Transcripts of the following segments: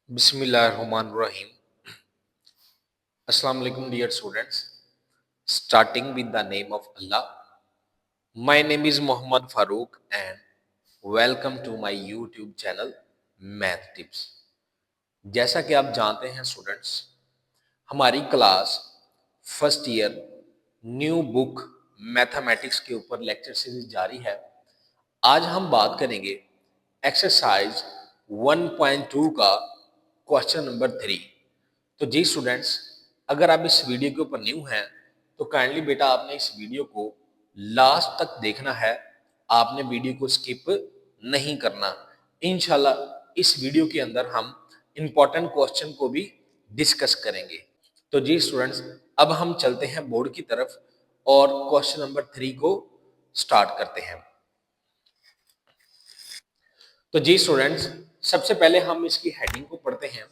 Bismillahirrahmanirrahim. Assalamu alaikum, dear students. Starting with the name of Allah. My name is Muhammad Farooq and welcome to my YouTube channel Math Tips. जैसा कि आप जानते हैं students, हमारी class first year new book mathematics के ऊपर lecture series जारी है। आज हम बात करेंगे एक्सरसाइज 1.2 का क्वेश्चन नंबर 3। तो जी स्टूडेंट्स, अगर आप इस वीडियो के ऊपर न्यू हैं तो काइंडली बेटा आपने इस वीडियो को लास्ट तक देखना है। आपने वीडियो को स्किप नहीं करना। इंशाल्लाह इस वीडियो के अंदर हम इंपॉर्टेंट क्वेश्चन को भी डिस्कस करेंगे। तो जी स्टूडेंट्स, अब हम चलते हैं बोर्ड की तरफ और क्वेश्चन नंबर 3 को स्टार्ट करते हैं। तो जी स्टूडेंट्स, सबसे पहले हम इसकी हेडिंग को पढ़ते हैं।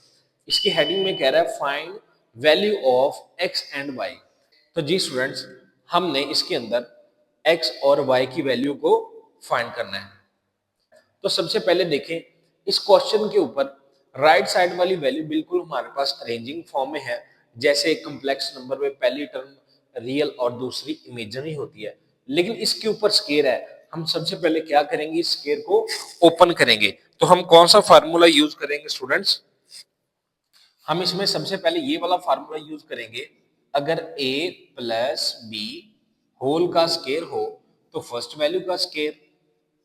इसकी हेडिंग में कह रहा है find value of X and Y. तो जी स्टूडेंट्स, हमने इसके अंदर एक्स और वाई की वैल्यू को फाइंड करना है। तो सबसे पहले देखें, इस क्वेश्चन के ऊपर राइट साइड वाली वैल्यू बिल्कुल हमारे पास अरेंजिंग फॉर्म में है। जैसे एक कम्प्लेक्स नंबर में पहली टर्म रियल और दूसरी इमेजिनरी होती है, लेकिन इसके ऊपर स्केयर है। हम सबसे पहले क्या करेंगे, इस स्केयर को ओपन करेंगे। तो हम कौन सा फार्मूला यूज करेंगे स्टूडेंट्स? हम इसमें सबसे पहले ये वाला फार्मूला यूज करेंगे। अगर a प्लस बी होल का स्केयर हो तो फर्स्ट वैल्यू का स्केयर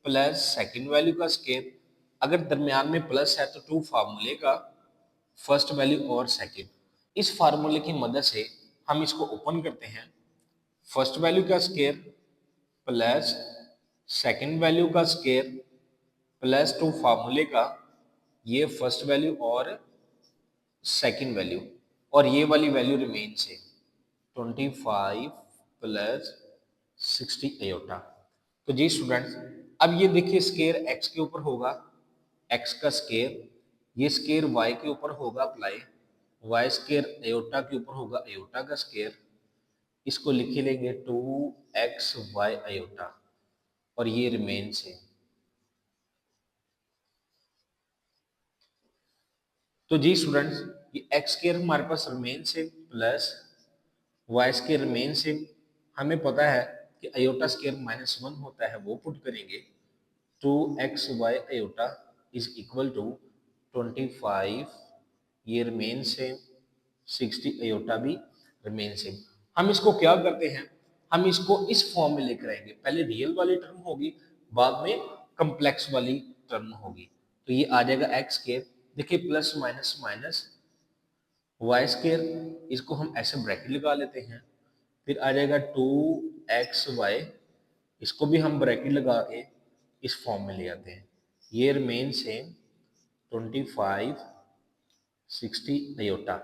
प्लस सेकंड वैल्यू का स्केयर। अगर दरमियान में प्लस है तो टू फार्मूले का फर्स्ट वैल्यू और सेकंड। इस फार्मूले की मदद से हम इसको ओपन करते हैं। फर्स्ट वैल्यू का स्केयर प्लस सेकंड वैल्यू का स्केयर प्लस टू फार्मूले का ये फर्स्ट वैल्यू और सेकंड वैल्यू, और ये वाली वैल्यू रिमेन से 25 प्लस 60 आयोटा। तो जी स्टूडेंट्स, अब ये देखिए स्केयर एक्स के ऊपर होगा एक्स का स्केयर, ये स्केयर वाई के ऊपर होगा अप्लाई, वाई स्केयर आयोटा के ऊपर होगा आयोटा का स्केयर। इसको लिख लेंगे 2xy आयोटा, और ये रिमेन से। तो जी स्टूडेंट्स, ये एक्स स्केयर हमारे पास रिमेन से प्लस वाई स्केयर रिमेन से। हमें पता है कि आयोटा स्केयर -1 होता है, वो पुट करेंगे। 2xy iota is equal to 25, ये रिमेन सेम, 60 आयोटा भी रिमेन सेम। हम इसको क्या करते हैं, हम इसको इस फॉर्म में लेकर आएंगे। पहले रियल वाली टर्म होगी, बाद में कम्प्लेक्स वाली टर्म होगी। तो ये आ जाएगा एक्स स्केयर, देखिए plus minus minus Y square, इसको हम ऐसे ब्रैकेट लगा लेते हैं। फिर आ जाएगा 2xy, इसको भी हम ब्रैकेट लगा के इस फॉर्म में ले आते हैं। ये रिमेन सेम 25 60 आयोटा।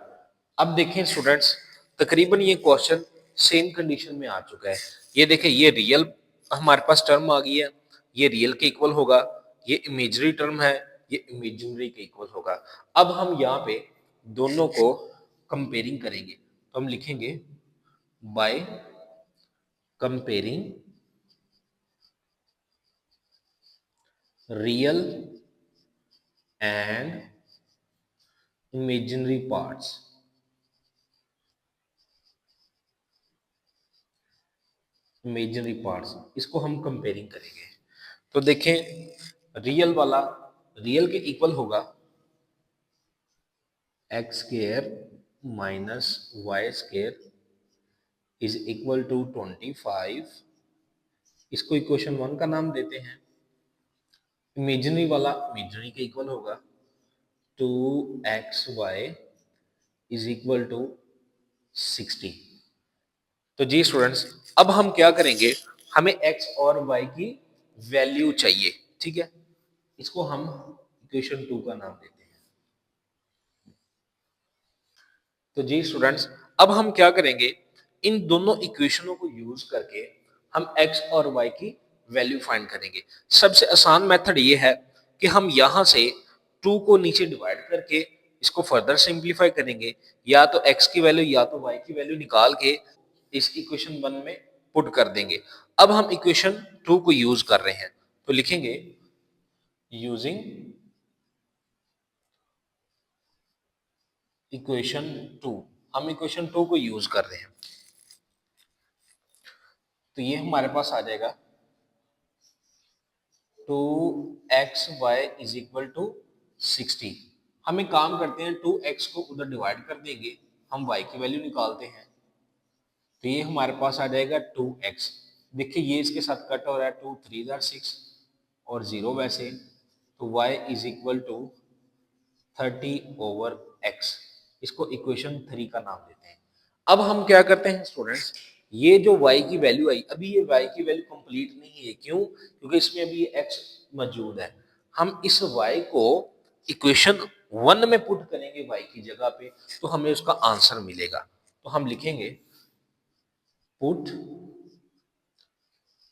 अब देखें स्टूडेंट्स, तकरीबन ये क्वेश्चन सेम कंडीशन में आ चुका है। ये देखें, ये रियल हमारे पास टर्म आ गई है, ये रियल के इक्वल होगा। ये इमेजरी टर्म है, ये इमेजिनरी के इक्वल होगा। अब हम यहाँ पे दोनों को कंपेयरिंग करेंगे। तो हम लिखेंगे by comparing real and imaginary parts. Imaginary parts, इसको हम कंपेयरिंग करेंगे। तो देखें, रियल वाला रियल के इक्वल होगा X square minus Y square is equal to 25। इसको इक्वेशन 1 का नाम देते हैं। इमेजिनरी वाला इमेजिनरी के इक्वल होगा 2xy इज इक्वल टू 60। तो जी स्टूडेंट्स, अब हम क्या करेंगे, हमें x और y की वैल्यू चाहिए, ठीक है। इसको हम इक्वेशन 2 का नाम देते हैं। तो जी स्टूडेंट्स, अब हम क्या करेंगे, इन दोनों इक्वेशनों को यूज करके हम x और y की वैल्यू फाइंड करेंगे। सबसे आसान मेथड ये है कि हम यहां से 2 को नीचे डिवाइड करके इसको फर्दर सिंप्लीफाई करेंगे, या तो x की वैल्यू या तो y की वैल्यू निकाल के इस इक्वेशन 1 में पुट कर देंगे। अब हम इक्वेशन 2 को यूज कर रहे हैं, तो लिखेंगे यूजिंग इक्वेशन 2, हम इक्वेशन 2 को यूज कर रहे हैं, तो ये हमारे पास आ जाएगा 2xy इज इक्वल टू 60। हम एक काम करते हैं, 2x को उधर डिवाइड कर देंगे, हम y की वैल्यू निकालते हैं, तो ये हमारे पास आ जाएगा 2x। देखिए ये इसके साथ कट हो रहा है, 2 3 जार 6 और 0 वैसे, तो y is equal to 30/x। इसको इक्वेशन 3 का नाम देते हैं। अब हम क्या करते हैं स्टूडेंट्स, ये जो y की वैल्यू आई, अभी ये y की वैल्यू कंप्लीट नहीं है, क्यों? क्योंकि इसमें अभी ये x मौजूद है। हम इस y को इक्वेशन 1 में पुट करेंगे y की जगह पे, तो हमें उसका आंसर मिलेगा। तो हम लिखेंगे put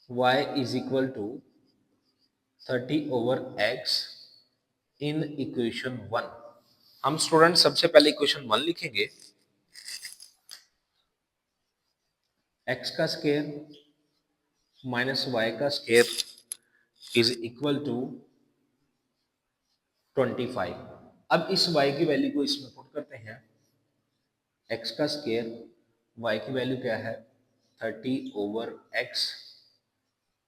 y is equal to 30/x in equation 1। हम स्टूडेंट सबसे पहले इक्वेशन 1 लिखेंगे, x का स्क्वायर माइनस y का स्क्वायर इज इक्वल टू 25। अब इस y की वैल्यू को इसमें पुट करते हैं, x का स्क्वायर, y की वैल्यू क्या है 30/x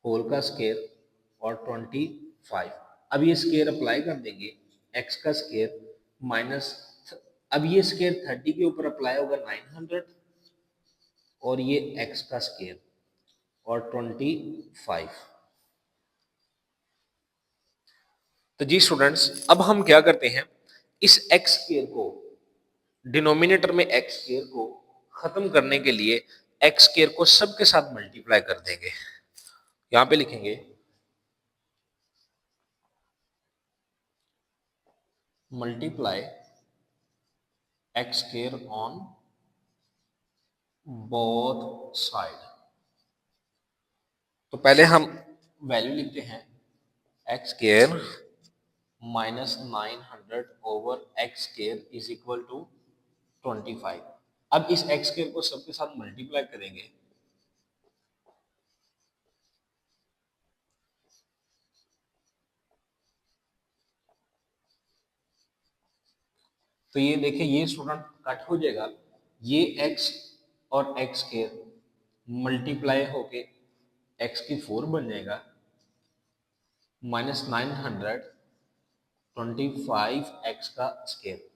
होल का स्क्वायर और 25। अब ये स्क्वायर अप्लाई कर देंगे, x का स्क्वायर माइनस, अब ये स्क्वायर 30 के ऊपर अप्लाई होगा 900 और ये x का स्क्वायर और 25। तो जी स्टूडेंट्स, अब हम क्या करते हैं, इस x स्क्वायर को, डिनोमिनेटर में x स्क्वायर को खत्म करने के लिए x स्क्वायर को सबके साथ मल्टीप्लाई कर देंगे। यहां पे लिखेंगे multiply x square on both side. तो पहले हम वैल्यू लिखते हैं, x square minus 900/x square is equal to 25। अब इस x स्क्वायर को सबके साथ मल्टीप्लाई करेंगे, तो ये देखिए ये स्टूडेंट कट हो जाएगा, ये x और x स्क्वायर मल्टीप्लाई होके x³ बन जाएगा, माइनस 925x का स्क्वायर।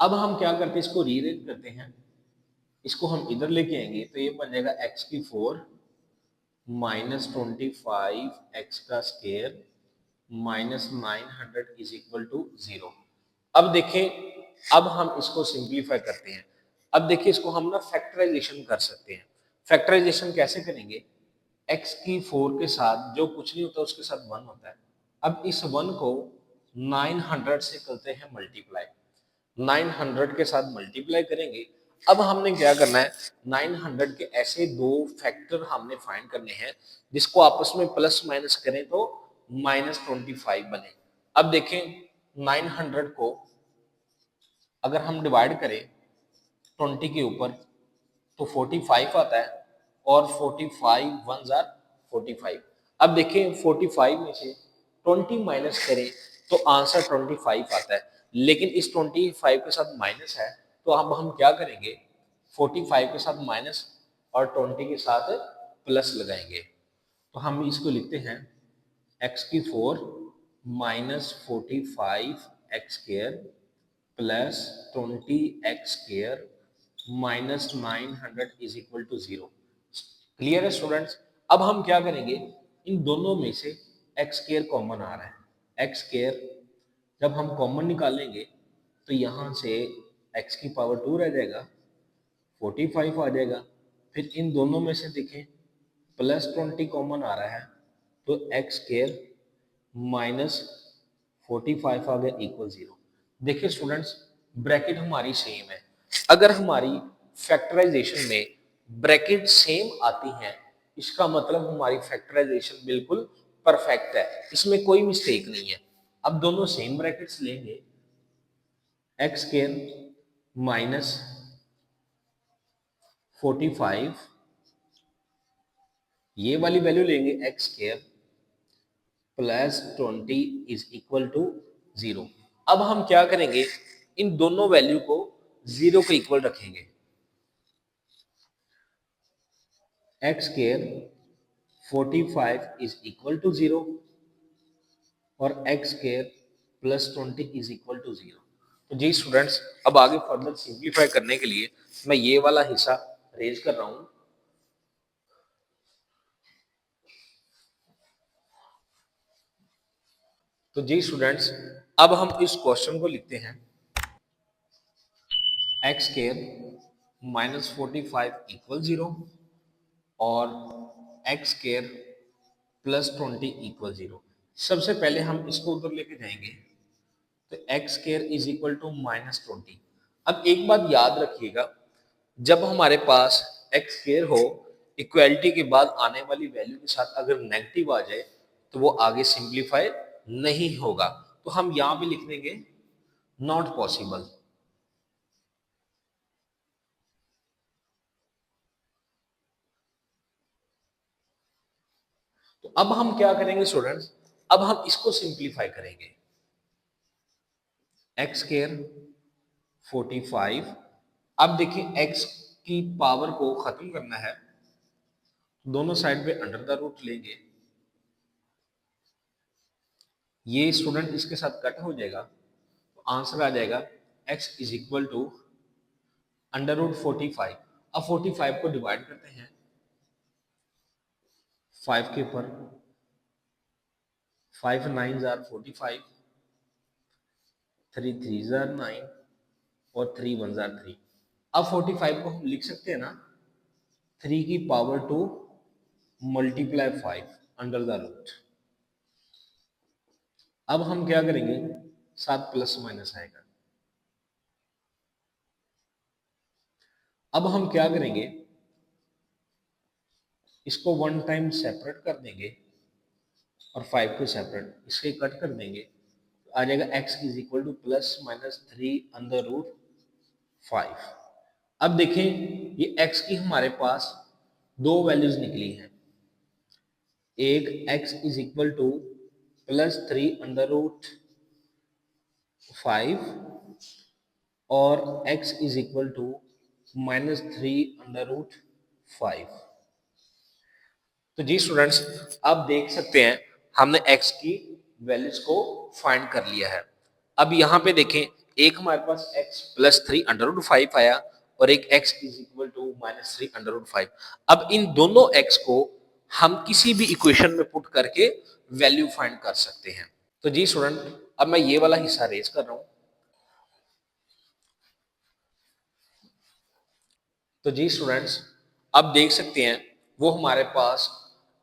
अब हम क्या करते हैं, इसको रीअरेंज करते हैं, इसको हम इधर लेके आएंगे, तो ये बन जाएगा x³ माइनस 25x का square minus 900 is equal to 0। अब देखें, अब हम इसको सिंप्लीफाई करते हैं। अब देखिए इसको हम ना फैक्टराइजेशन कर सकते हैं। फैक्टराइजेशन कैसे करेंगे, x³ के साथ जो कुछ नहीं होता उसके साथ 1 होता है। अब इस 1 को 900 से करते हैं मल्टीप्लाई, 900 के साथ मल्टीप्लाई करेंगे। अब हमने क्या करना है, 900 के ऐसे दो फैक्टर हमने फाइंड करने हैं जिसको आपस में प्लस माइनस करें तो -25 बने। अब देखें 900 को अगर हम डिवाइड करें 20 के ऊपर तो 45 आता है, और 45 1 जार 45। अब देखें 45 में से 20 माइनस करें तो आंसर 25 आता है, लेकिन इस 25 के साथ माइनस है, तो अब हम क्या करेंगे, 45 के साथ माइनस और 20 के साथ प्लस लगाएंगे। तो हम इसको लिखते हैं x³ minus 45x² plus 20x² minus 900 is equal to 0। Clear है स्टूडेंट्स? अब हम क्या करेंगे, इन दोनों में से x² कॉमन आ रहा है, x² जब हम कॉमन निकालेंगे तो यहाँ से x⁻² रह जाएगा, 45 आ जाएगा। फिर इन दोनों में से देखें प्लस 20 कॉमन आ रहा है, तो x² माइनस 45 आ गया इक्वल 0। देखिए स्टूडेंट्स, ब्रैकेट हमारी सेम है। अगर हमारी फैक्टराइजेशन में ब्रैकेट सेम आती हैं, इसका मतलब हमारी फैक्टराइजेशन बिल्कुल परफेक्ट है, इसमें कोई मिस्टेक नहीं है। अब दोनों सेम ब्रैकेट्स लेंगे, x² माइनस 45, ये वाली वैल्यू लेंगे x² plus 20 is equal to 0। अब हम क्या करेंगे, इन दोनों वैल्यू को जीरो के इक्वल रखेंगे। X square 45 is equal to zero और x square plus 20 is equal to zero. तो जी स्टूडेंट्स, अब आगे फर्दर सिंप्लीफाई करने के लिए मैं ये वाला हिस्सा रेज कर रहा हूं। तो जी स्टूडेंट्स, अब हम इस क्वेश्चन को लिखते हैं एक्स स्केयर -45 इक्वल जीरो और x square plus 20 equal zero. सबसे पहले हम इसको उधर लेके जाएंगे, तो X square is equal to -20। अब एक बात याद रखिएगा, जब हमारे पास एक्स स्केयर हो, इक्वालिटी के बाद आने वाली वैल्यू के साथ अगर नेगेटिव आ जाए तो वो आगे सिंप्लीफाई नहीं होगा। तो हम यहां पे लिख देंगे नॉट पॉसिबल। तो अब हम क्या करेंगे स्टूडेंट्स, अब हम इसको सिंप्लीफाई करेंगे। एक्स स्केयर 45, अब देखिए एक्स की पावर को खत्म करना है, दोनों साइड पे अंडर द रूट लेंगे। ये स्टूडेंट इसके साथ कट हो जाएगा, तो आंसर आ जाएगा x is equal to under root 45। अब 45 को डिवाइड करते हैं 5 के ऊपर, 5 9 जार 45, 3 3 जार 9 और 3 1 जार 3। अब 45 को हम लिख सकते हैं ना 3 की power 2 multiply 5 under the root. अब हम क्या करेंगे, साथ प्लस माइनस आएगा। अब हम क्या करेंगे, इसको वन टाइम सेपरेट कर देंगे और 5 को सेपरेट इसके कट कर देंगे, तो आ जाएगा x is equal to plus minus 3 under root 5। अब देखें ये x की हमारे पास दो वैल्यूज निकली हैं, एक x is equal to plus 3 under root 5 और x is equal to -3 under root 5। तो जी स्टूडेंट्स, आप देख सकते हैं हमने x की वैल्यूज को फाइंड कर लिया है। अब यहाँ पे देखें, एक हमारे पास x प्लस 3 अंडर रूट 5 आया और एक x is equal to -3 under root 5। अब इन दोनों x को हम किसी भी इक्वेशन में पुट करके वैल्यू फाइंड कर सकते हैं। तो जी स्टूडेंट, अब मैं ये वाला हिस्सा रेज कर रहा हूँ। तो जी स्टूडेंट्स, अब देख सकते हैं वो हमारे पास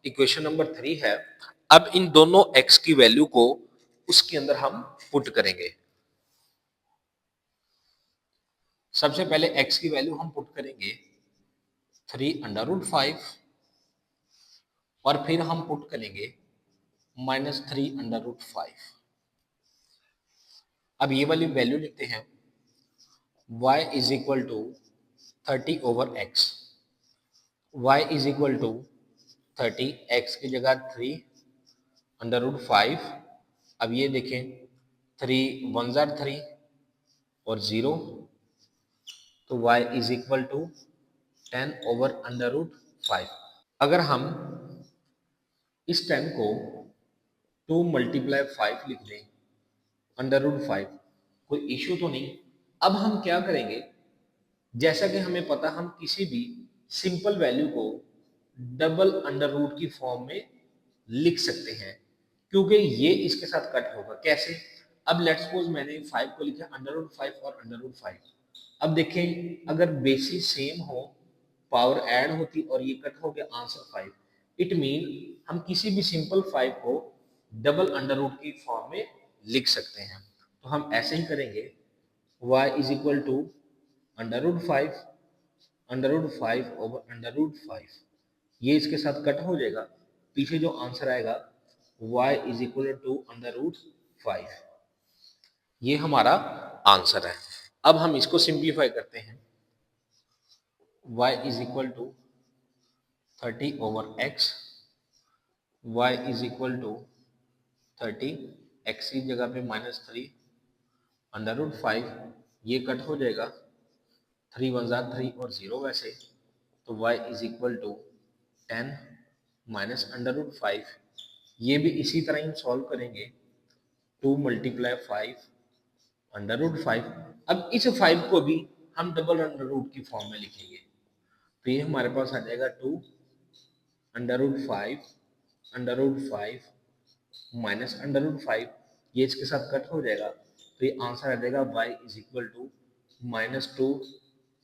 इक्वेशन नंबर 3 है। अब इन दोनों x की वैल्यू को उसके अंदर हम पुट करेंगे। सबसे पहले x की वैल्यू हम पुट करेंगे 3 अंडर रूट 5 और फिर हम पुट करेंगे -3 अंडर रूट 5। अब ये वाली वैल्यू लिखते हैं y is equal to 30 over x। y is equal to 30, x की जगह 3 अंडर रूट 5। अब ये देखें 3 1 जार 3 और 0, तो y is equal to 10 over under root 5। अगर हम इस 10 को 2 मल्टीप्लाई 5 लिख दें अंडर रूट 5, कोई इश्यू तो नहीं। अब हम क्या करेंगे, जैसा कि हमें पता हम किसी भी सिंपल वैल्यू को डबल अंडर रूट की फॉर्म में लिख सकते हैं, क्योंकि ये इसके साथ कट होगा। कैसे, अब लेट्स सपोज मैंने 5 को लिखा अंडर रूट 5 और अंडर रूट 5। अब देखें अगर बेसिस सेम हो, पावर ऐड होती और ये कट हो गया आंसर 5, इट मीन हम किसी भी सिंपल 5 को डबल अंडर रूट की फॉर्म में लिख सकते हैं। तो हम ऐसे ही करेंगे, y is equal to under root 5 under root 5 over under root 5, ये इसके साथ कट हो जाएगा, पीछे जो आंसर आएगा y is equal to under root 5, ये हमारा आंसर है। अब हम इसको सिंप्लीफाई करते हैं, y is equal to 30 over x, y is equal to 30, x की जगह पे -3 अंडर रूट 5, ये कट हो जाएगा, 3 वन ज़ा 3 और 0 वैसे, तो y is equal to 10 minus under root 5, ये भी इसी तरह ही सॉल्व करेंगे, 2 मल्टीप्लाई 5 अंडर रूट 5। अब इस 5 को भी हम डबल अंडर रूट की फॉर्म में लिखेंगे, तो ये हमारे पास आ जाएगा 2 under root 5 under root 5 minus under root 5, ये इसके साथ कट हो जाएगा, तो ये आंसर आ जाएगा y is equal to -2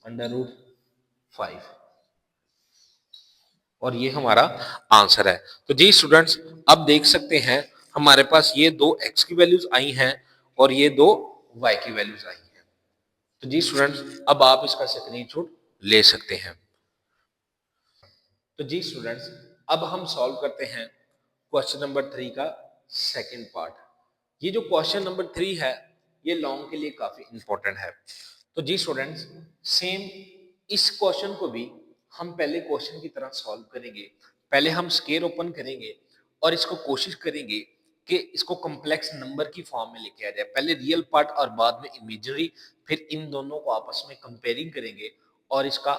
under root 5, और ये हमारा आंसर है। तो जी स्टूडेंट्स, अब देख सकते हैं हमारे पास ये दो x की वैल्यूज आई हैं और ये दो y की वैल्यूज आई हैं। तो जी स्टूडेंट्स, अब आप इसका स्क्रीनशॉट ले सकते हैं। तो जी स्टूडेंट्स, अब हम सॉल्व करते हैं क्वेश्चन नंबर 3 का सेकंड पार्ट। ये जो क्वेश्चन नंबर 3 है, ये लॉन्ग के लिए काफी इंपॉर्टेंट है। तो जी स्टूडेंट्स, सेम इस क्वेश्चन को भी हम पहले क्वेश्चन की तरह सॉल्व करेंगे। पहले हम स्केयर ओपन करेंगे और इसको कोशिश करेंगे कि इसको कॉम्प्लेक्स नंबर की फॉर्म में लेके आ जाए। पहले रियल पार्ट और बाद में इमेजिनरी, फिर इन दोनों को आपस में कंपेयरिंग करेंगे और इसका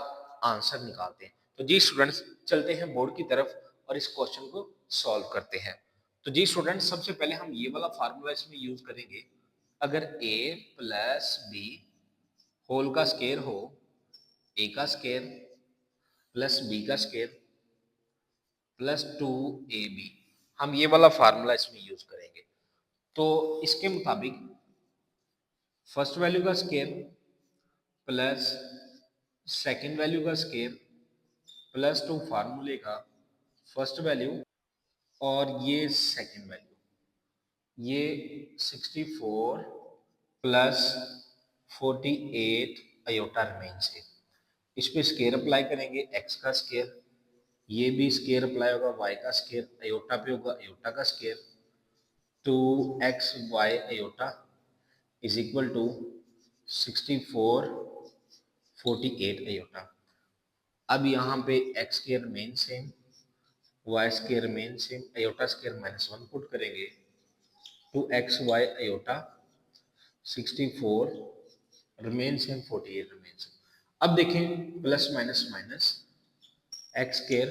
आंसर निकालते हैं। तो जी स्टूडेंट्स, चलते हैं बोर्ड की तरफ और इस क्वेश्चन को सॉल्व करते हैं। तो जी स्टूडेंट्स, सबसे पहले हम ये वाला फार्मूला इसमें यूज करेंगे। अगर a प्लस बी होल का स्केयर हो, a का स्केयर प्लस b का स्केयर प्लस 2ab, हम ये वाला फार्मूला इसमें यूज करेंगे। तो इसके मुताबिक फर्स्ट वैल्यू का स्केयर प्लस सेकंड वैल्यू का स्केयर प्लस 2 फार्मूले का फर्स्ट वैल्यू और ये सेकंड वैल्यू, ये 64 प्लस 48 अयोटा रिमेन्स है। इस पे स्केयर अप्लाई करेंगे, x का स्केयर, ये भी स्केयर अप्लाई होगा, y का स्केयर, अयोटा पे होगा अयोटा का square, 2xy iota is equal to 64 48 iota. अब यहाँ पे x square remain same, y square remain same, iota square -1 put करेंगे, 2xy iota 64 remain same 48 remain same. अब देखें plus minus minus, X square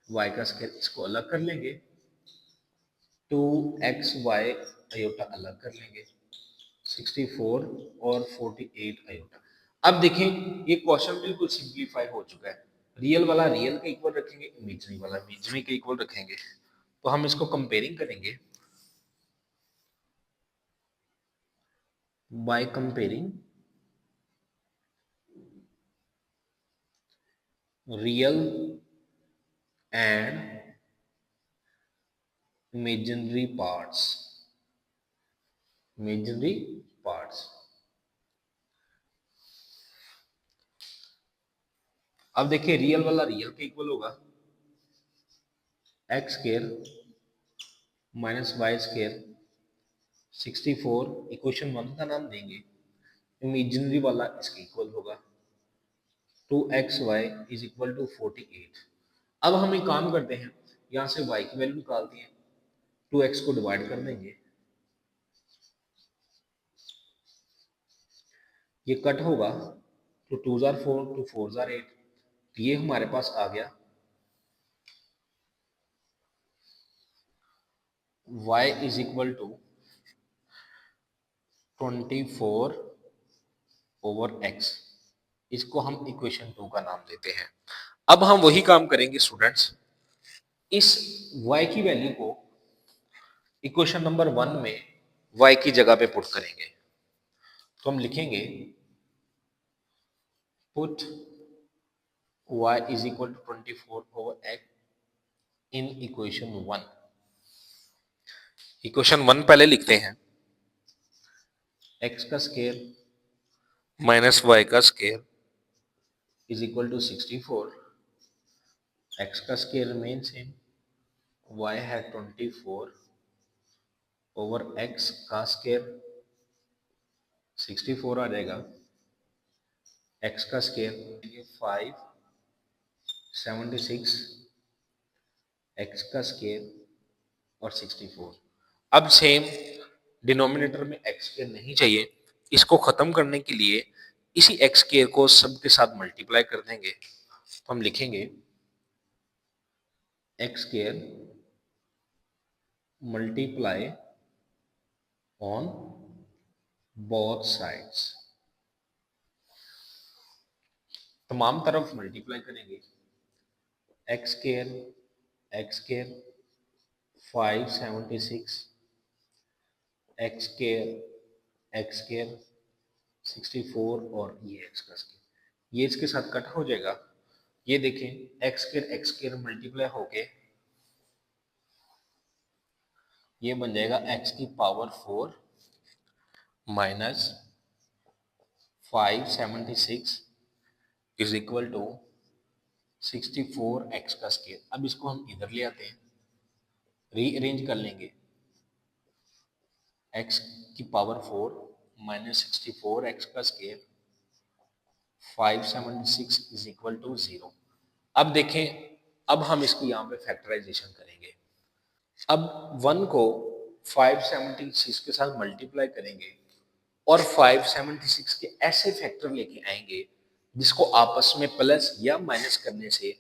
Y का square इसको अलग कर लेंगे, 2xy अयोटा अलग कर लेंगे, 64 और 48 अयोटा। अब देखें ये क्वेश्चन बिल्कुल सिंप्लीफाई हो चुका है। रियल वाला रियल के इक्वल रखेंगे, इमेजिनरी वाला इमेजिनरी के इक्वल रखेंगे। तो हम इसको कंपेयरिंग करेंगे bye comparing real and imaginary parts, imaginary parts। अब देखिए रियल वाला रियल के इक्वल होगा, X square minus Y square 64, equation 1 का नाम देंगे, इमेजिनरी वाला इसके इक्वल होगा 2xy इज इक्वल टू 48। अब हम एक काम करते हैं, यहां से y की वैल्यू निकालते हैं, 2x को डिवाइड कर देंगे, ये कट होगा, तो 2 जार 4, टू 4 जार 8, ये हमारे पास आ गया y is equal to 24 over x। इसको हम इक्वेशन 2 का नाम देते हैं। अब हम वही काम करेंगे स्टूडेंट्स, इस y की वैल्यू को इक्वेशन नंबर 1 में y की जगह पे पुट करेंगे। तो हम लिखेंगे put y is equal to 24 over x in equation 1। Equation 1 पहले लिखते हैं, x का स्केयर माइनस y का square is equal to 64, x का स्केयर रिमेन सेम, y है 24 ओवर x का स्केयर 64 आ जाएगा, x का स्केयर 5 76, x का स्केयर और 64। अब सेम डिनोमिनेटर में x स्केयर नहीं चाहिए, इसको खत्म करने के लिए इसी एक्स स्क्वायर को सबके साथ मल्टीप्लाई कर देंगे तो हम लिखेंगे x square multiply on both sides, तमाम तरफ मल्टीप्लाई करेंगे। एक्स स्क्वायर 576, एक्स स्क्वायर 64 और ये एक्स का स्क्वायर, ये इसके साथ कट हो जाएगा। ये देखें एक्स स्क्वायर मल्टीप्लाई होके ये बन जाएगा एक्स की power 4 minus 576 is equal to 64 X का स्क्वायर। अब इसको हम इधर ले आते हैं, रीअरेंज कर लेंगे। एक्स की पावर 4 माइनस 64 एक्स का स्क्वायर 576 इज इक्वल टू 0। अब देखें, अब हम इसको यहाँ पे फैक्टराइजेशन करेंगे। अब 1 को 576 के साथ मल्टीप्लाई करेंगे और 576 के ऐसे फैक्टर लेके आएंगे जिसको आपस में प्लस या माइनस करने से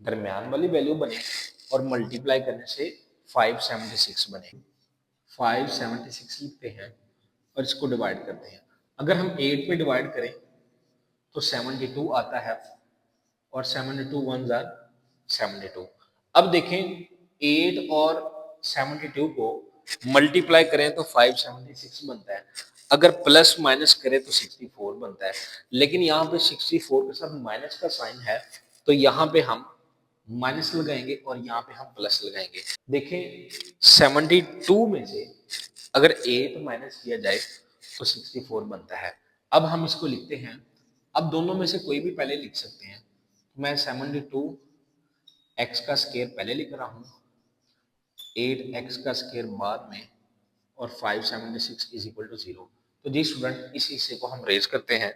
दरमियान वाली वैल्यू बने और मल्टीप्लाई करने से 576 बने। 576 लिखते हैं और इसको डिवाइड करते हैं। अगर हम 8 में डिवाइड करें तो 72 आता है और 72 1 जार 72। अब देखें 8 और 72 को मल्टीप्लाई करें तो 576 बनता है, अगर प्लस माइनस करें तो 64 बनता है। लेकिन यहाँ पे 64 के साथ माइनस का साइन है तो यहाँ पे हम माइनस लगाएंगे और यहाँ पे हम प्लस लगाएंगे। देखें 72 में से अगर 8 माइनस किया जाए तो 64 बनता है। अब हम इसको लिखते हैं, अब दोनों में से कोई भी पहले लिख सकते हैं। मैं 72 एक्स का स्क्वायर पहले लिख रहा हूँ, 8 एक्स का स्क्वायर बाद में और 576 इज इक्वल टू 0। तो जी स्टूडेंट, इस हिस्से को हम रेज करते हैं।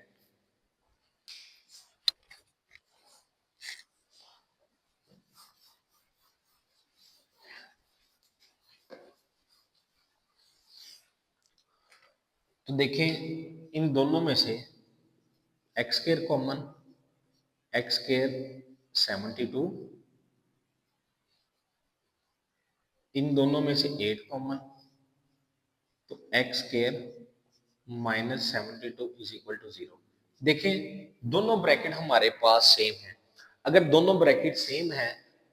तो देखें इन दोनों में से X square common, X square 72, इन दोनों में से 8 कॉमन तो X square minus 72 is equal to 0। देखें दोनों ब्रैकेट हमारे पास सेम है। अगर दोनों ब्रैकेट सेम है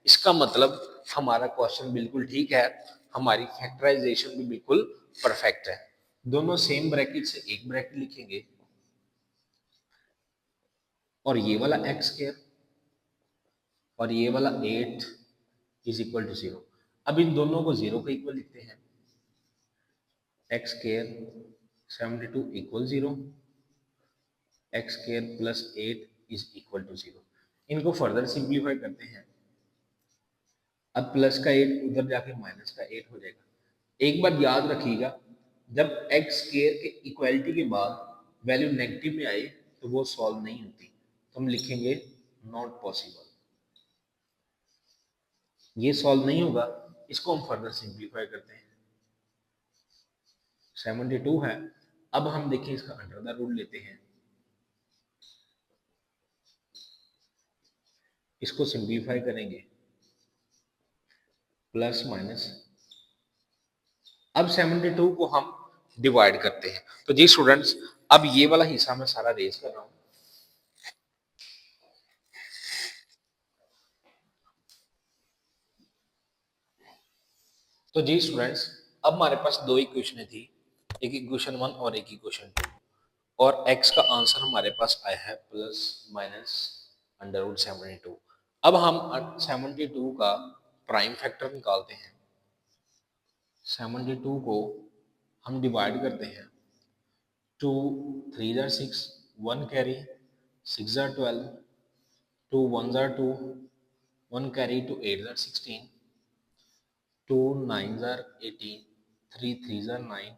इसका मतलब हमारा क्वेश्चन बिल्कुल ठीक है, हमारी फैक्टराइजेशन भी बिल्कुल परफेक्ट है। दोनों सेम ब्रैकेट से एक ब्रैकेट लिखेंगे और ये वाला एक्स स्क्वायर और ये वाला 8 इज इक्वल टू 0। अब इन दोनों को 0 के इक्वल लिखते हैं। X square 72 equal 0, X square plus 8 is equal to 0। इनको फर्दर सिंप्लीफाई करते हैं। अब प्लस का 8 उधर जाके माइनस का 8 हो जाएगा। एक बात याद रखिएगा, जब एक्स स्क्वायर के इक्वालिटी के बाद वैल्यू नेगेटिव में आए तो वो सॉल्व नहीं होती, तो हम लिखेंगे नॉट पॉसिबल, ये सॉल्व नहीं होगा। इसको हम फर्दर सिंप्लीफाई करते हैं। 72 है, अब हम देखें इसका अंडर द रूट लेते हैं, इसको सिंप्लीफाई करेंगे प्लस माइनस। अब 72 को हम डिवाइड करते हैं। तो जी स्टूडेंट्स, अब ये वाला हिस्सा मैं सारा रेज कर रहा हूं। तो जी स्टूडेंट्स, अब हमारे पास दो इक्वेशनें थी, एक इक्वेशन 1 और एक इक्वेशन 2, और x का आंसर हमारे पास आया है प्लस माइनस अंडर रूट 72। अब हम 72 का प्राइम फैक्टर निकालते हैं। 72 को हम डिवाइड करते हैं। 2 3 jar 6, 1 carry, 6 jar 12, 2 1 jar 2, 1 carry to 8 jar 16, 2 9 jar 18, 3 3 jar 9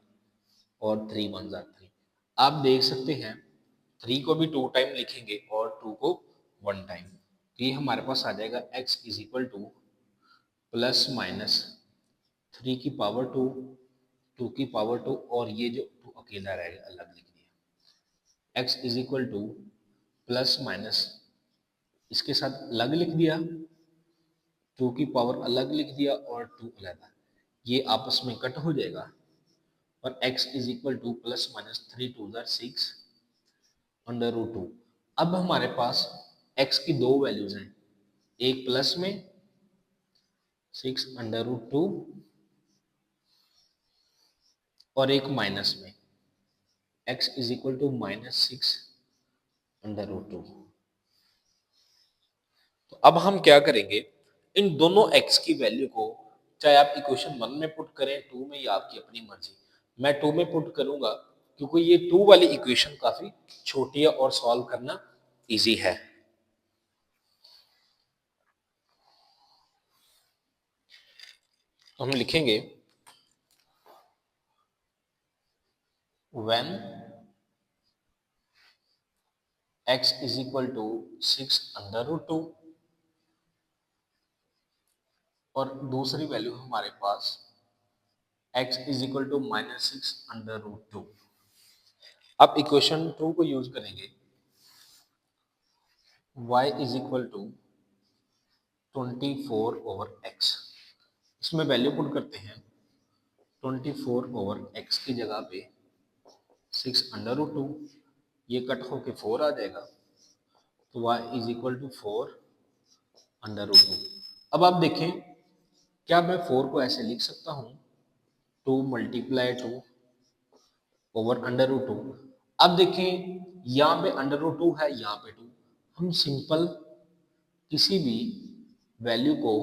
और 3 1 जार 3। आप देख सकते हैं 3 को भी 2 टाइम लिखेंगे और 2 को 1 टाइम, तो ये हमारे पास आ जाएगा x is equal to plus minus 3 की पावर 2, 2 की पावर 2 और ये जो 2 अकेला रहेगा अलग लिख दिया। x is equal to plus minus, इसके साथ अलग लिख दिया, 2 की पावर अलग लिख दिया और 2 अलग, ये आपस में कट हो जाएगा और x is equal to plus minus 3 to the 6 under root 2। अब हमारे पास x की दो वैल्यूज हैं, एक प्लस में 6 अंडर रूट 2 और एक माइनस में x is equal to minus 6 under root 2। तो अब हम क्या करेंगे, इन दोनों x की वैल्यू को चाहे आप इक्वेशन 1 में पुट करें, 2 में, या आपकी अपनी मर्जी। मैं 2 में पुट करूंगा क्योंकि ये 2 वाली इक्वेशन काफी छोटी है और सॉल्व करना इजी है। तो हम लिखेंगे when x is equal to 6 under root 2 और दूसरी वैल्यू हमारे पास x is equal to minus 6 under root 2। अब इक्वेशन 2 को यूज करेंगे, y is equal to 24 over x, इसमें वैल्यू पुट करते हैं, 24 ओवर x की जगह पे 6 अंडर रूट 2, ये कट होके 4 आ जाएगा, तो y is equal to 4 under root 2। अब आप देखें, क्या मैं 4 को ऐसे लिख सकता हूँ, 2 मल्टीप्लाई 2 ओवर अंडर रूट 2। अब देखें यहाँ पे अंडर रूट 2 है, यहाँ पे 2, हम सिंपल किसी भी वैल्यू को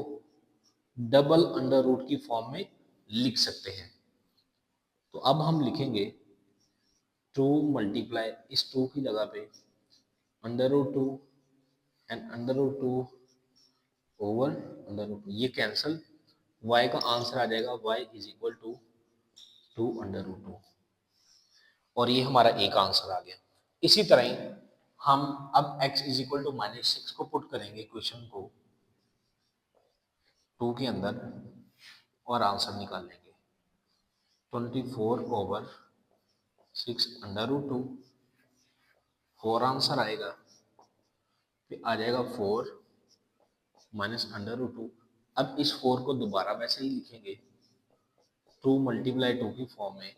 डबल अंडर रूट की फॉर्म में लिख सकते हैं। तो अब हम लिखेंगे 2 मल्टीप्लाई इस 2 की जगह पे under root 2 and under root 2 over under root 2, ये कैंसल, y का आंसर आ जाएगा y is equal to 2 under root 2 और ये हमारा एक आंसर आ गया। इसी तरह ही हम अब x is equal to minus 6 को पुट करेंगे क्वेश्चन को 2 के अंदर और आंसर निकाल लेंगे, 24 ओवर 6 अंडर रूट 2, 4 आंसर आएगा, फिर आ जाएगा 4 माइनस अंडर रूट 2। अब इस 4 को दोबारा वैसे ही लिखेंगे 2 मल्टीप्लाई 2 की फॉर्म में,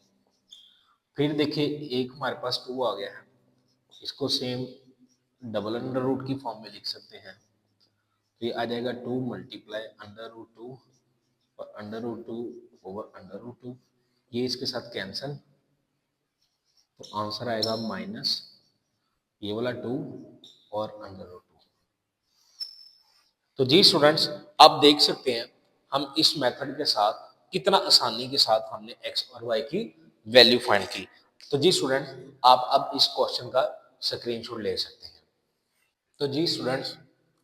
फिर देखिए एक हमारे पास 2 आ गया है, इसको सेम डबल अंडर रूट की फॉर्म में लिख सकते हैं, तो ये आ जाएगा 2 मल्टीप्लाई अंडर रूट 2 और under root 2 over under root 2, ये इसके साथ कैंसल, तो आंसर आएगा माइनस ये वाला 2 और अंडर रूट 2। तो जी स्टूडेंट्स, आप देख सकते हैं हम इस मेथड के साथ कितना आसानी के साथ हमने x और y की वैल्यू फाइंड की। तो जी स्टूडेंट्स, आप अब इस क्वेश्चन का स्क्रीनशॉट ले सकते हैं। तो जी स्टूडेंट्स,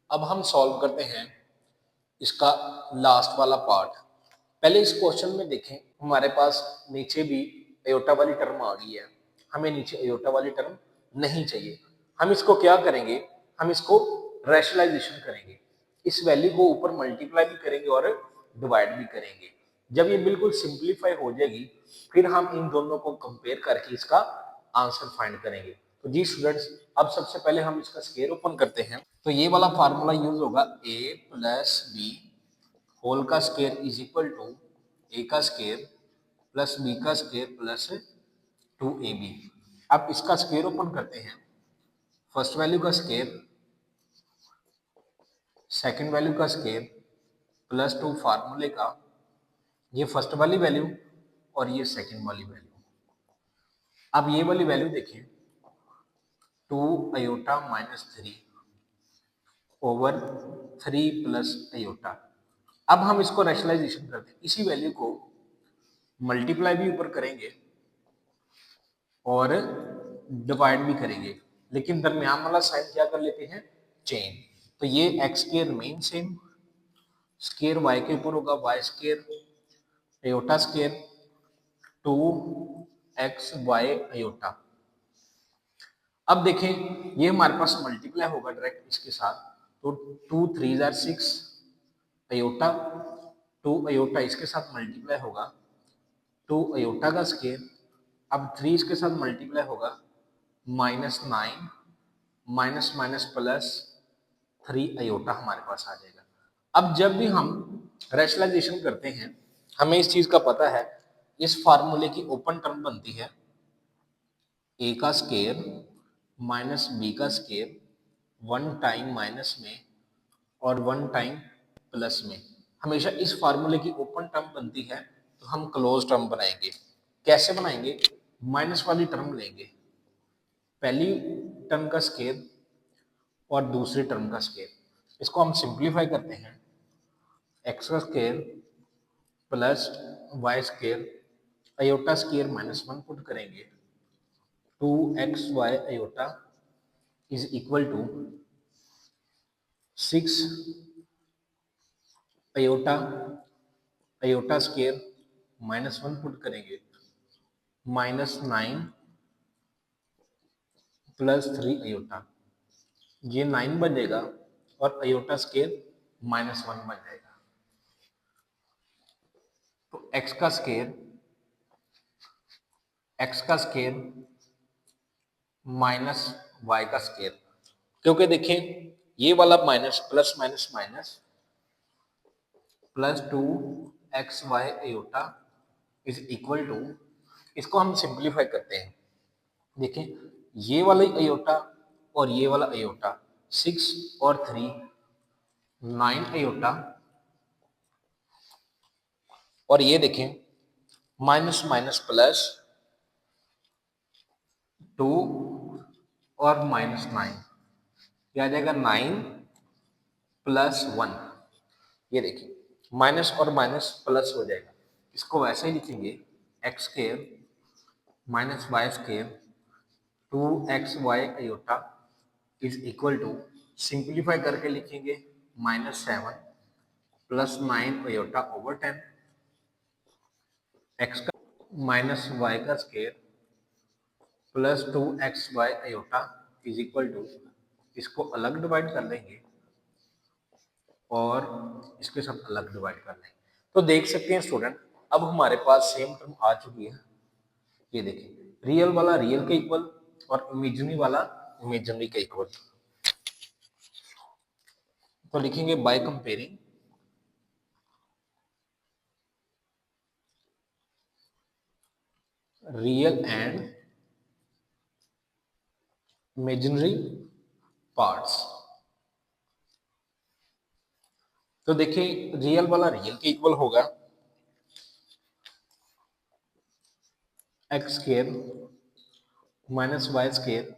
अब हम सॉल्व करते हैं इसका लास्ट वाला पार्ट। पहले इस क्वेश्चन में देखें, हमारे पास नीचे भी अयोटा वाली टर्म आ गई है, हमें नीचे अयोटा वाली टर्म नहीं चाहिए। हम इसको क्या करेंगे, हम इसको रैशनलाइजेशन करेंगे, इस वैल्यू को ऊपर मल्टीप्लाई भी करेंगे और डिवाइड भी करेंगे। जब ये बिल्कुल सिंप्लीफाई हो जाएगी, फिर हम इन दोनों को कंपेयर करके इसका आंसर फाइंड करेंगे। तो जी स्टूडेंट्स, अब सबसे पहले हम इसका स्क्वायर ओपन करते हैं। तो ये वाला फार्मूला यूज होगा a प्लस बी होल का स्क्वायर इज इक्वल टू ए का स्क्वायर प्लस बी का स्क्वायर प्लस 2ab। अब इसका स्क्वायर ओपन करते हैं, फर्स्ट वैल्यू का स्क्वायर, सेकंड वैल्यू का स्क्वायर प्लस 2 फार्मूले का, ये फर्स्ट वाली वैल्यू और ये सेकंड वाली वैल्यू। अब ये वाली वैल्यू देखें, 2 iota minus 3 over 3 plus iota. अब हम इसको रैशनलाइजेशन करते हैं, इसी वैल्यू को मल्टीप्लाई भी ऊपर करेंगे और डिवाइड भी करेंगे, लेकिन दरमियान वाला साइन क्या कर लेते हैं, चेंज। तो ये X square remain same, square Y के ऊपर होगा Y square iota square 2xy iota. अब देखें ये हमारे पास मल्टीप्लाई होगा डायरेक्ट इसके साथ, तो 2 3 जार 6 अयोटा, 2 अयोटा इसके साथ मल्टीप्लाई होगा 2 अयोटा का स्क्वायर, अब 3 इसके साथ मल्टीप्लाई होगा -9 माइनस माइनस प्लस 3 अयोटा हमारे पास आ जाएगा। अब जब भी हम रैशनलाइजेशन करते हैं हमें इस चीज का पता है, इस फार्मूले की ओपन टर्म बनती है ए का स्केयर माइनस बी का स्केयर 1 टाइम माइनस में और 1 टाइम प्लस में। हमेशा इस फार्मूले की ओपन टर्म बनती है तो हम क्लोज टर्म बनाएंगे। कैसे बनाएंगे? माइनस वाली टर्म लेंगे, पहली टर्म का स्केयर और दूसरी टर्म का स्केयर, इसको हम सिंप्लीफाई करते हैं। एक्स का square plus Y square iota square -1 put करेंगे, 2xy iota is equal to 6 iota iota square -1 put करेंगे, -9 प्लस 3 अयोटा, ये 9 बनेगा और अयोटा स्केयर -1 बन जाएगा। तो एक्स का स्केयर माइनस वाई का स्केयर, क्योंकि देखिए ये वाला minus plus minus minus plus 2xy iota is equal to, इसको हम सिंप्लीफाई करते हैं। देखिए ये वाला अयोटा और ये वाला अयोटा, 6 और 3 9 अयोटा, और ये देखें माइनस माइनस प्लस 2 और -9, ये आ जाएगा 9 प्लस 1। ये देखिए माइनस और माइनस प्लस हो जाएगा, इसको वैसे ही लिखेंगे X square minus Y square 2xy iota is equal to, simplify करके लिखेंगे -7 प्लस 9 अयोटा ओवर 10, एक्स का माइनस वाई का square plus 2xy iota is equal to, इसको अलग डिवाइड कर लेंगे और इसके साथ अलग डिवाइड कर लेंगे। तो देख सकते हैं स्टूडेंट अब हमारे पास सेम टर्म आ चुकी है। ये देखिए रियल वाला रियल के इक्वल और इमेजिनरी वाला इमेजिनरी के इक्वल। तो लिखेंगे by comparing real and imaginary parts. तो देखिए रियल वाला रियल के इक्वल होगा X square minus Y square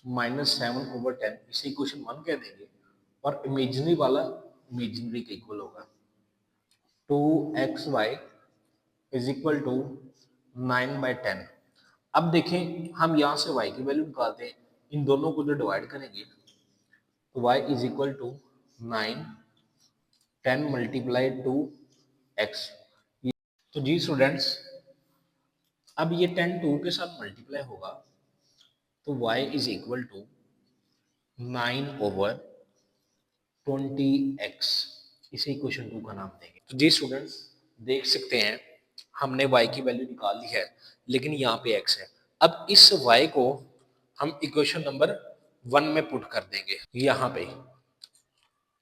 -7/10, इसे इक्वेशन 1 कह देंगे, और इमेजिनरी वाला इमेजिनरी के इक्वल होगा 2xy इज इक्वल टू 9/10। अब देखें हम यहाँ से y की वैल्यू निकालते हैं, इन दोनों को जो डिवाइड करेंगे तो y is equal to 9 10 multiply 2x। तो जी स्टूडेंट्स अब ये 10 2 के साथ मल्टीप्लाई होगा तो y is equal to 9/20x, इसे इक्वेशन 2 का नाम देंगे। तो जी स्टूडेंट्स देख सकते हैं हमने y की वैल्यू निकाल ली है, लेकिन यहाँ पे x है। अब इस y को हम इक्वेशन नंबर 1 में पुट कर देंगे यहाँ पे।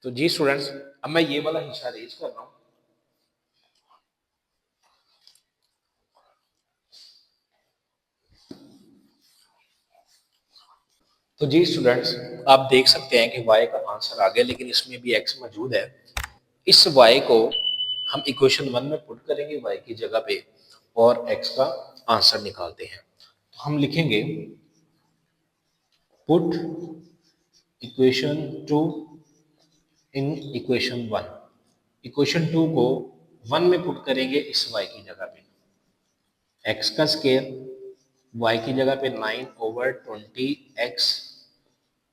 तो जी स्टूडेंट्स अब मैं ये वाला हिस्सा रेज कर रहा हूँ। तो जी स्टूडेंट्स आप देख सकते हैं कि y का आंसर आ गया, लेकिन इसमें भी x मौजूद है। इस y को हम इक्वेशन 1 में पुट करेंगे y की जगह पे और x का आंसर निकालते हैं। तो हम लिखेंगे पुट इक्वेशन 2 इन इक्वेशन 1। इक्वेशन 2 को 1 में पुट करेंगे इस y की जगह पे, x का स्केयर y की जगह पे 9/20x,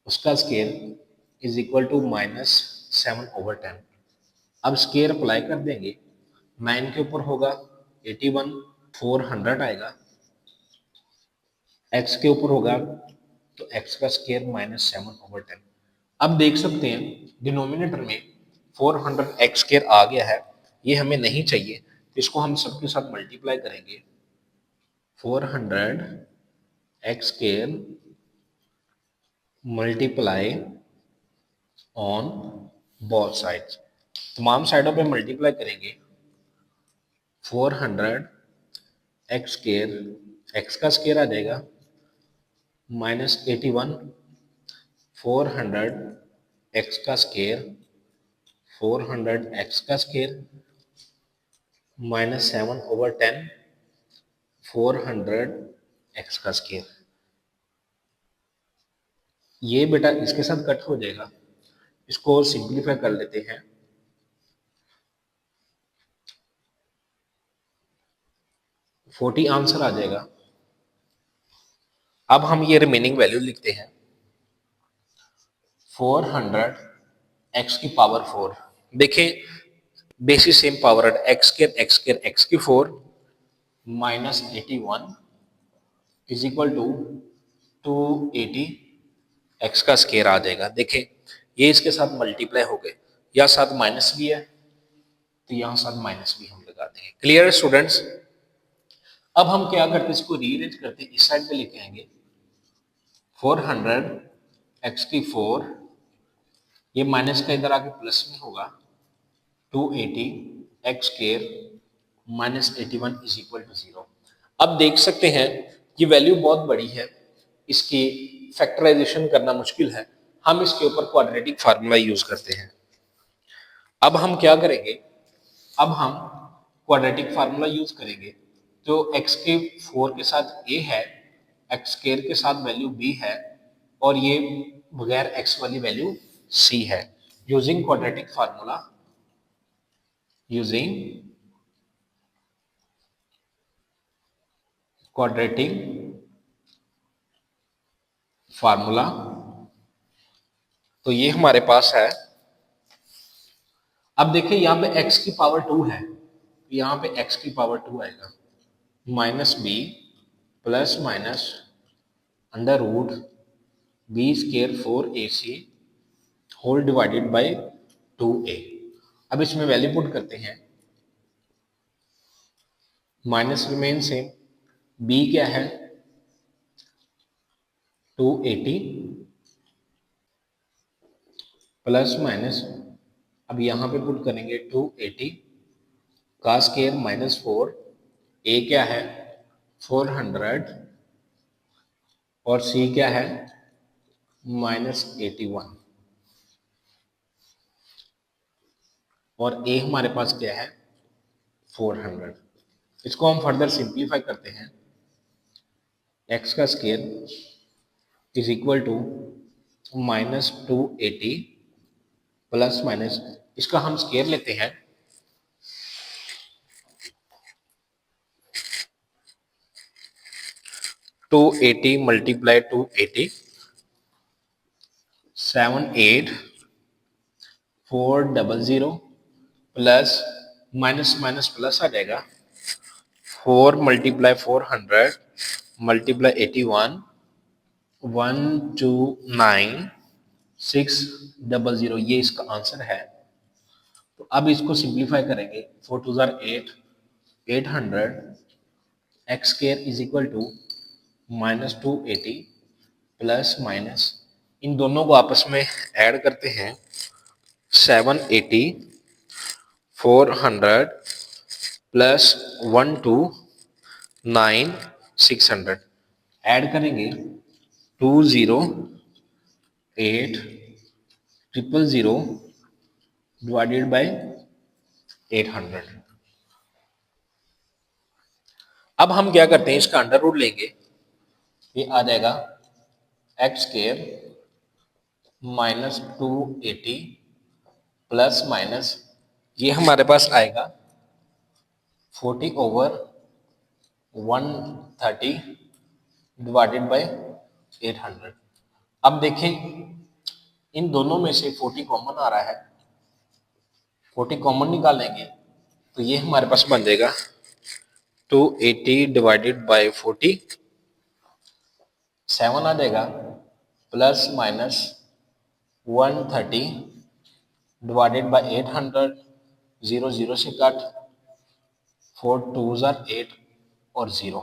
उसका स्केयर इज इक्वल टू -7/10। अब स्केयर अप्लाई कर देंगे, 9 के ऊपर होगा 81, 400 आएगा, x के ऊपर होगा तो x का स्केयर -7/10। अब देख सकते हैं डिनोमिनेटर में 400 x स्केयर आ गया है, ये हमें नहीं चाहिए, तो इसको हम सबके साथ मल्टीप्लाई करेंगे 400 x square multiply on both sides, तमाम साइडों पे मल्टीप्लाई करेंगे। 400 एक्स स्केयर, एक्स का स्केयर आ जाएगा -81, 400 एक्स का स्केयर, 400 एक्स का स्केयर -7/10, 400 एक्स का स्केयर। ये बेटा इसके साथ कट हो जाएगा, इसको सिंप्लीफाई कर लेते हैं। 40 आंसर आ जाएगा। अब हम ये रिमेनिंग वैल्यू लिखते हैं। 400 एक्स की पावर 4, देखें बेसिस सेम पावर है, एक्स स्केयर एक्स की 4 -81 इज इक्वल टू 280 एक्स का स्केयर आ जाएगा। देखें ये इसके साथ मल्टीप्लाई हो गए, या साथ माइनस भी है तो यहाँ साथ माइनस भी हम लगा देंगे। क्लियर है स्टूडेंट्स? अब हम क्या करते हैं, इसको रीअरेंज करते हैं, इस साइड पे लेके आएंगे। 400 एक्स की 4, ये माइनस का इधर आके प्लस में होगा, 280 X square -81 is equal to 0। अब देख सकते हैं ये वैल्यू बहुत बड़ी है, इसकी फैक्टराइजेशन करना मुश्किल है, हम इसके ऊपर क्वाड्रेटिक फार्मूला यूज करते हैं। अब हम क्या करेंगे, अब हम क्वाड्रेटिक फार्मूला यूज करेंगे। तो x के 4 के साथ a है, एक्स स्केयर के साथ वैल्यू b है, और ये बगैर x वाली वैल्यू c है। Using quadratic formula, using quadratic formula, तो ये हमारे पास है। अब देखिए यहाँ पे x की पावर 2 है, यहाँ पे x की पावर 2 आएगा, -b plus minus under root b square 4ac whole divided by 2a। अब इसमें वैल्यू पुट करते हैं, माइनस रिमेन सेम, b क्या है 280 प्लस माइनस, अब यहाँ पे पुट करेंगे 280 का स्केयर -4, a क्या है 400 और c क्या है -81, और a हमारे पास क्या है 400। इसको हम फर्दर सिंप्लीफाई करते हैं, x का square is equal to -280 plus minus, इसका हम स्केयर लेते हैं, two 80 multiply 280, 78400 plus minus minus plus आ जाएगा, 4 मल्टीप्लाई 400 मल्टीप्लाई 81, 129600, ये इसका आंसर है। तो अब इसको सिंप्लीफाई करेंगे, 4 2 8, 800 x square is equal to -280 plus minus, इन दोनों को आपस में ऐड करते हैं, 780 400 प्लस 129600 ऐड करेंगे, 208000 डिवाइडेड बाय 800। अब हम क्या करते हैं, इसका अंडर रूट लेंगे, ये आ जाएगा एक्स स्केयर -280 प्लस माइनस, ये हमारे पास आएगा 40/130 डिवाइडेड बाय 800। अब देखें इन दोनों में से 40 कॉमन आ रहा है, 40 कॉमन निकालेंगे तो ये हमारे पास बन जाएगा 280 डिवाइडेड बाय 40, 7 आ जाएगा, प्लस माइनस 130 डिवाइडेड बाय 800, 0 0 से कट, 4 2 8 और 0,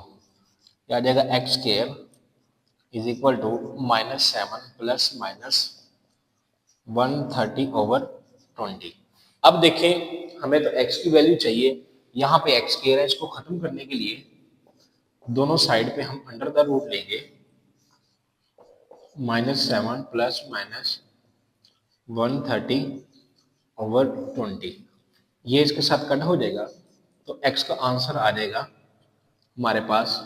यह आ जाएगा X square is equal to -7 plus minus 130/20। अब देखें हमें तो x की वैल्यू चाहिए, यहाँ पे x के है, इसको खत्म करने के लिए दोनों साइड पे हम अंडर द रूट लेंगे, -7 प्लस माइनस 130/20, ये इसके साथ कट हो जाएगा, तो x का आंसर आ जाएगा हमारे पास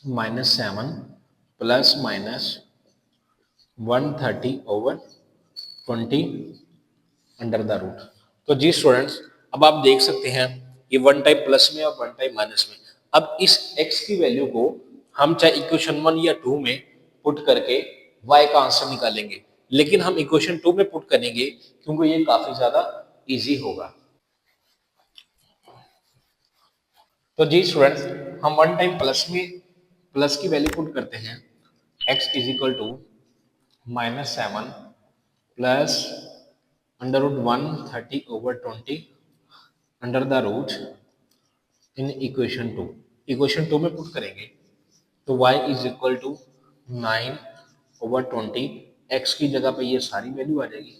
-7 plus minus 130/20 under the root. तो जी स्टूडेंट्स, अब आप देख सकते हैं ये वन टाइम प्लस में और वन टाइम माइनस में। अब इस x की वैल्यू को हम चाहे इक्वेशन 1 या 2 में पुट करके y का आंसर निकालेंगे, लेकिन हम इक्वेशन 2 में पुट करेंगे क्योंकि ये काफी ज्यादा इजी होगा। तो जी स्टूडेंट्स, हम वन टाइम प्लस में प्लस की वैल्यू पुट करते हैं, x is equal to -7 plus √130/20 under the root in equation 2। Equation 2 में पुट करेंगे तो y is equal to 9/20, x की जगह पे ये सारी वैल्यू आ जाएगी,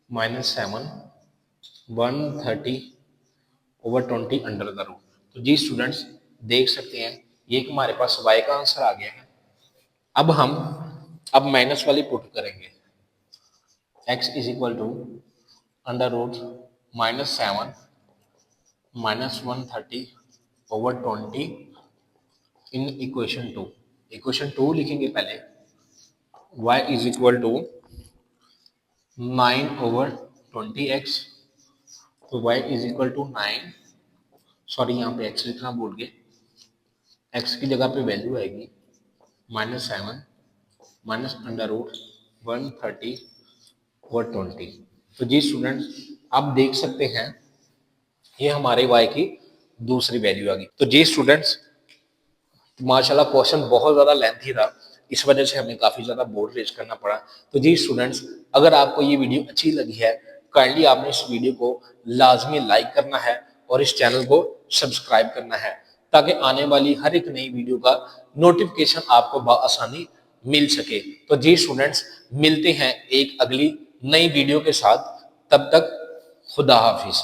-7 130/20 अंडर द रूट। तो जी स्टूडेंट्स, देख सकते हैं ये हमारे पास y का आंसर आ गया है। अब माइनस वाली पुट करेंगे, x is equal to under root -7 -130/20 in equation 2। Equation 2 लिखेंगे पहले, y is equal to 9/20x, तो y is equal to 9, sorry यहाँ पे x लिखना भूल गए, x की जगह पे वैल्यू आएगी -7 माइनस अंडर रूट 130/20। तो जी स्टूडेंट्स, आप देख सकते हैं ये हमारे y की दूसरी वैल्यू आ गई। तो जी स्टूडेंट्स, माशाल्लाह क्वेश्चन बहुत ज़्यादा लेंथी था, इस वजह से हमें काफ़ी ज़्यादा बोर्ड रेज करना पड़ा। तो जी स्टूडेंट्स, अगर आपको ये वीडियो अच्छी लगी है, काइंडली आपने इस वीडियो को लाजमी लाइक करना है और इस चैनल को सब्सक्राइब करना है, ताकि आने वाली हर एक नई वीडियो का नोटिफिकेशन आपको बआसानी मिल सके। तो जी स्टूडेंट्स, मिलते हैं एक अगली नई वीडियो के साथ, तब तक खुदा हाफिज।